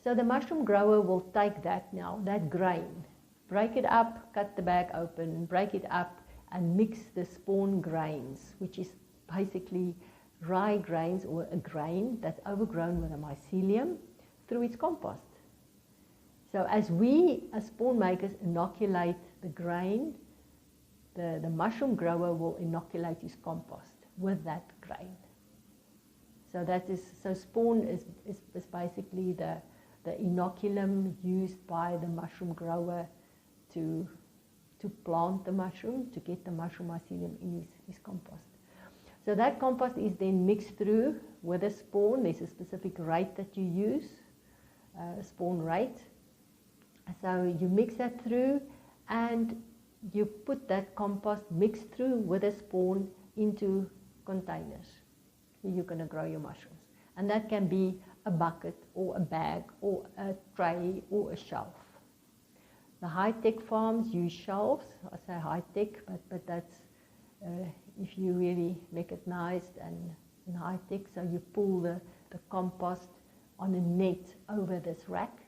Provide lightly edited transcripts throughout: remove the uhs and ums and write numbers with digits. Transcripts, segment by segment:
So the mushroom grower will take that now, that grain, break it up, cut the bag open, break it up, and mix the spawn grains, which is basically rye grains or a grain that's overgrown with a mycelium, through its compost. So as we, as spawn makers, inoculate the grain, the mushroom grower will inoculate his compost with that grain. So spawn is basically the inoculum used by the mushroom grower to plant the mushroom, to get the mushroom mycelium in his compost. So that compost is then mixed through with a spawn. There's a specific rate that you use, spawn rate. So you mix that through and you put that compost mixed through with a spawn into containers where you're going to grow your mushrooms. And that can be a bucket or a bag or a tray or a shelf. The high-tech farms use shelves. I say high-tech, but that's if you really mechanized and high-tech. So you pull the compost on a net over this rack,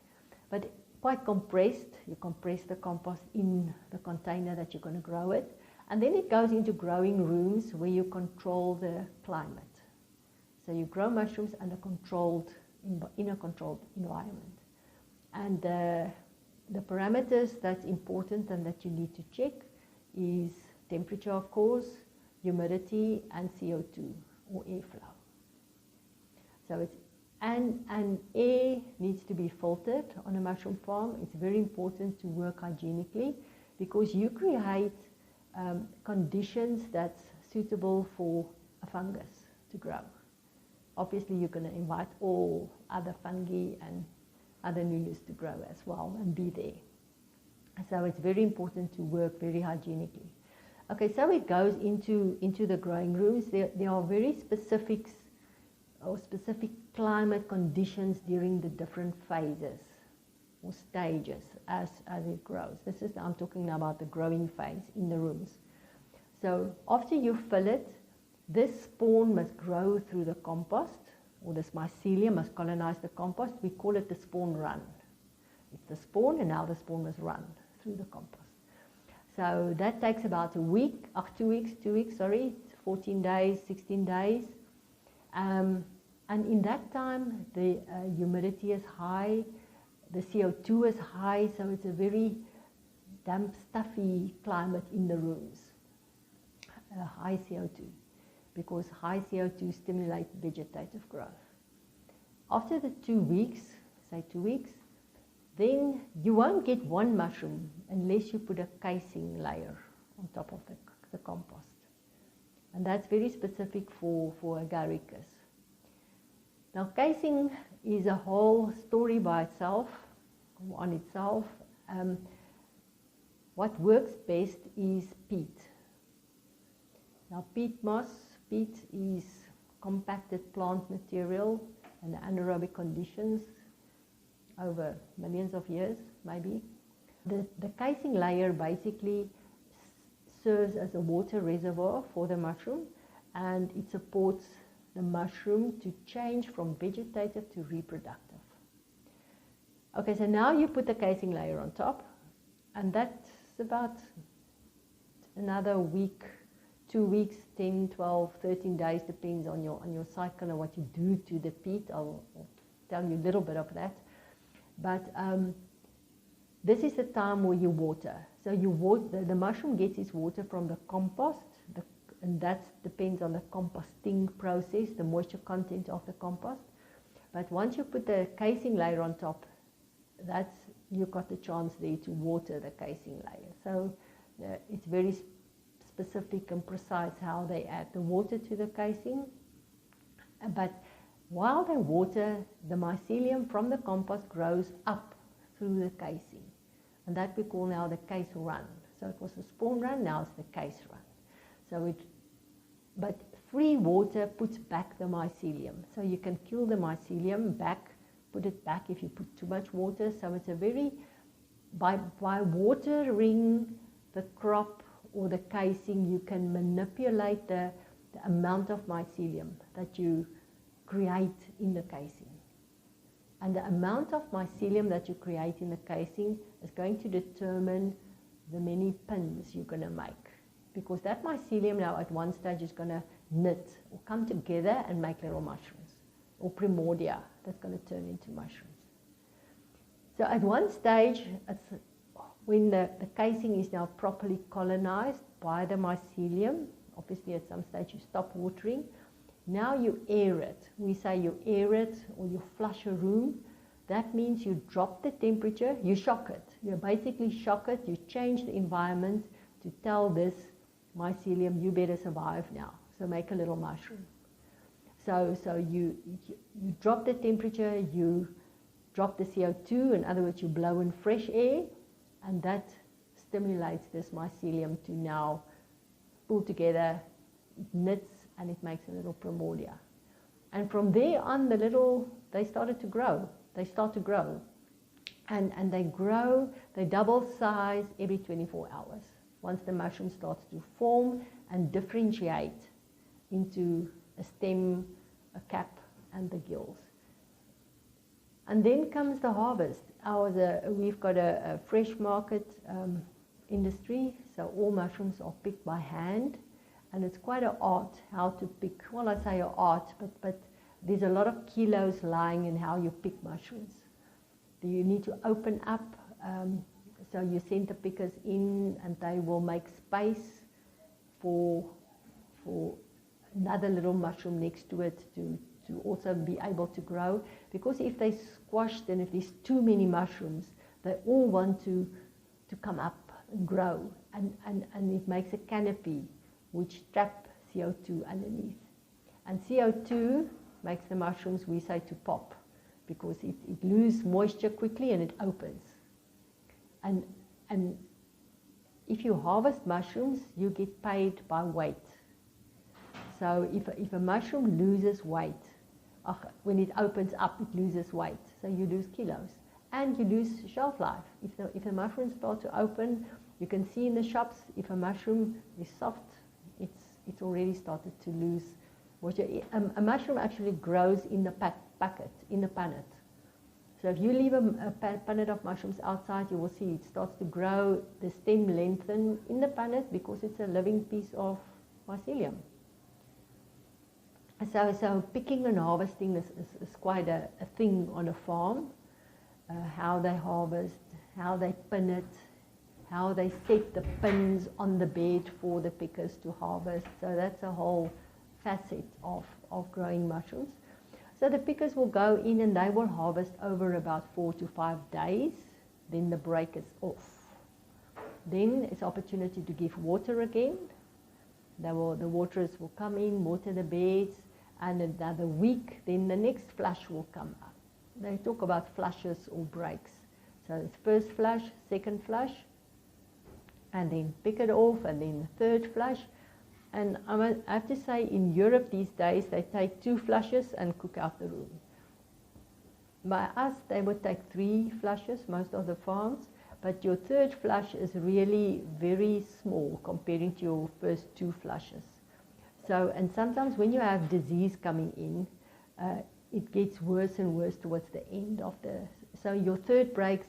but quite compressed. You compress the compost in the container that you're going to grow it, and then it goes into growing rooms where you control the climate. So you grow mushrooms in a controlled environment. And the parameters that's important and that you need to check is temperature, of course, humidity, and CO2 or airflow. So it's and air needs to be filtered on a mushroom farm. It's very important to work hygienically because you create conditions that's suitable for a fungus to grow. Obviously, you're going to invite all other fungi and other nulus to grow as well and be there. So it's very important to work very hygienically. Okay, so it goes into the growing rooms. There are very specific climate conditions during the different phases or stages as it grows. I'm talking now about the growing phase in the rooms. So after you fill it, this spawn must grow through the compost, or this mycelium must colonize the compost. We call it the spawn run. It's the spawn, and now the spawn must run through the compost. So that takes about 14 days, 16 days. And in that time, the humidity is high, the CO2 is high, so it's a very damp, stuffy climate in the rooms. High CO2, because high CO2 stimulates vegetative growth. After the 2 weeks, say 2 weeks, then you won't get one mushroom unless you put a casing layer on top of the compost. And that's very specific for agaricus. Now, casing is a whole story by itself, on itself. What works best is peat. Now, peat moss, peat is compacted plant material in anaerobic conditions over millions of years, maybe. The casing layer basically serves as a water reservoir for the mushroom, and it supports the mushroom to change from vegetative to reproductive. Okay, so now you put the casing layer on top, and that's about another week, 2 weeks, 10, 12, 13 days, depends on your cycle and what you do to the peat. I'll tell you a little bit of that. But this is the time where you water. So you water, the mushroom gets its water from the compost, and that depends on the composting process, the moisture content of the compost. But once you put the casing layer on top, you've got the chance there to water the casing layer. So it's very specific and precise how they add the water to the casing. But while they water, the mycelium from the compost grows up through the casing. And that we call now the case run. So it was the spawn run, now it's the case run. But free water puts back the mycelium. So you can kill the mycelium back, put it back if you put too much water. So it's a very, by watering the crop or the casing, you can manipulate the amount of mycelium that you create in the casing. And the amount of mycelium that you create in the casing is going to determine the many pins you're going to make. Because that mycelium now at one stage is going to knit or come together and make little mushrooms, or primordia that's going to turn into mushrooms. So at one stage, when the casing is now properly colonized by the mycelium, obviously at some stage you stop watering, now you air it. We say you air it or you flush a room. That means you drop the temperature, you shock it. You basically shock it, you change the environment to tell this mycelium, you better survive now, so make a little mushroom. So you drop the temperature, you drop the CO2, in other words you blow in fresh air, and that stimulates this mycelium to now pull together, it knits, and it makes a little primordia. And from there on, they started to grow. They start to grow. And they grow, they double size every 24 hours. Once the mushroom starts to form and differentiate into a stem, a cap, and the gills. And then comes the harvest. We've got a fresh market industry, so all mushrooms are picked by hand. And it's quite an art how to pick, well, I say an art, but there's a lot of kilos lying in how you pick mushrooms. You need to open up, so you send the pickers in and they will make space for another little mushroom next to it to also be able to grow. Because if they squash, then if there's too many mushrooms, they all want to come up and grow. And it makes a canopy which trap CO2 underneath. And CO2 makes the mushrooms, we say, to pop, because it loses moisture quickly and it opens. And if you harvest mushrooms, you get paid by weight. So if a mushroom loses weight, when it opens up, it loses weight. So you lose kilos. And you lose shelf life. If the mushrooms start to open, you can see in the shops, if a mushroom is soft, it's already started to lose moisture. A mushroom actually grows in the packet, in the punnet. So if you leave a punnet of mushrooms outside, you will see it starts to grow, the stem lengthen in the punnet because it's a living piece of mycelium. So picking and harvesting is quite a thing on a farm. How they harvest, how they pin it, how they set the pins on the bed for the pickers to harvest. So that's a whole facet of growing mushrooms. So the pickers will go in and they will harvest over about 4 to 5 days. Then the break is off. Then it's opportunity to give water again. The waterers will come in, water the beds, and another week, then the next flush will come up. They talk about flushes or breaks. So it's first flush, second flush, and then pick it off, and then the third flush. And I have to say, in Europe these days, they take 2 flushes and cook out the room. By us, they would take 3 flushes, most of the farms, but your third flush is really very small comparing to your first 2 flushes. So, and sometimes when you have disease coming in, it gets worse and worse towards the end of so your third breaks,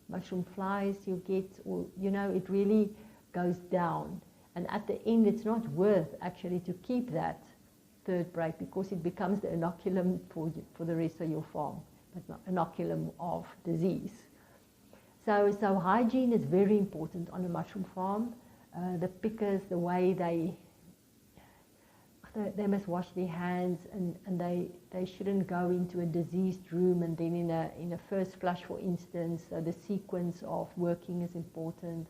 mushroom flies you get, or, it really goes down. And at the end, it's not worth actually to keep that third break because it becomes the inoculum for the rest of your farm, but not inoculum of disease. So hygiene is very important on a mushroom farm. The pickers, the way they must wash their hands, and they shouldn't go into a diseased room and then in a first flush, for instance. So the sequence of working is important.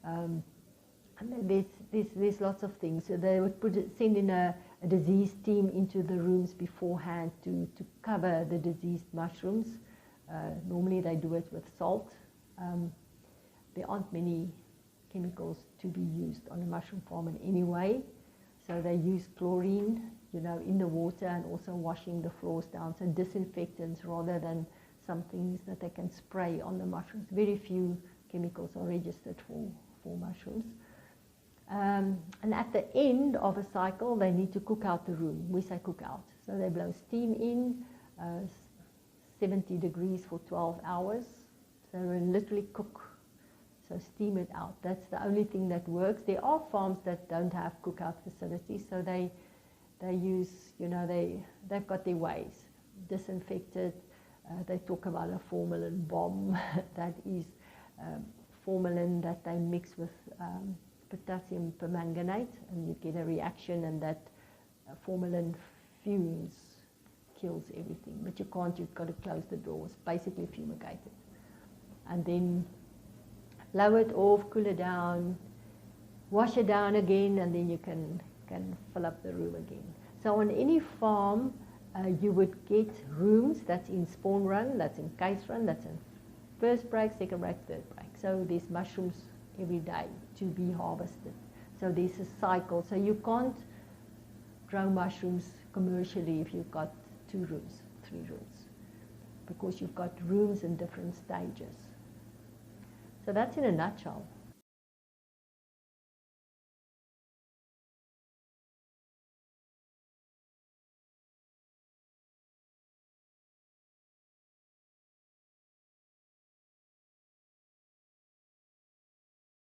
And there's lots of things. So they would send in a disease team into the rooms beforehand to cover the diseased mushrooms. Normally they do it with salt. There aren't many chemicals to be used on a mushroom farm in any way. So they use chlorine, in the water, and also washing the floors down. So disinfectants rather than some things that they can spray on the mushrooms. Very few chemicals are registered for mushrooms. And at the end of a cycle, they need to cook out the room. We say cook out. So they blow steam in, 70 degrees for 12 hours. So literally cook, so steam it out. That's the only thing that works. There are farms that don't have cookout facilities, so they use, you know, they've got their ways. Disinfected. They talk about a formalin bomb that is formalin that they mix with potassium permanganate, and you get a reaction, and that formalin fumes kills everything. But you can't, you've got to close the doors, basically fumigated. And then lower it off, cool it down, wash it down again, and then you can fill up the room again. So on any farm, you would get rooms that's in spawn run, that's in case run, that's in first break, second break, third break. So there's mushrooms every day to be harvested. So there's a cycle. So you can't grow mushrooms commercially if you've got 2 rooms, 3 rooms, because you've got rooms in different stages. So that's in a nutshell.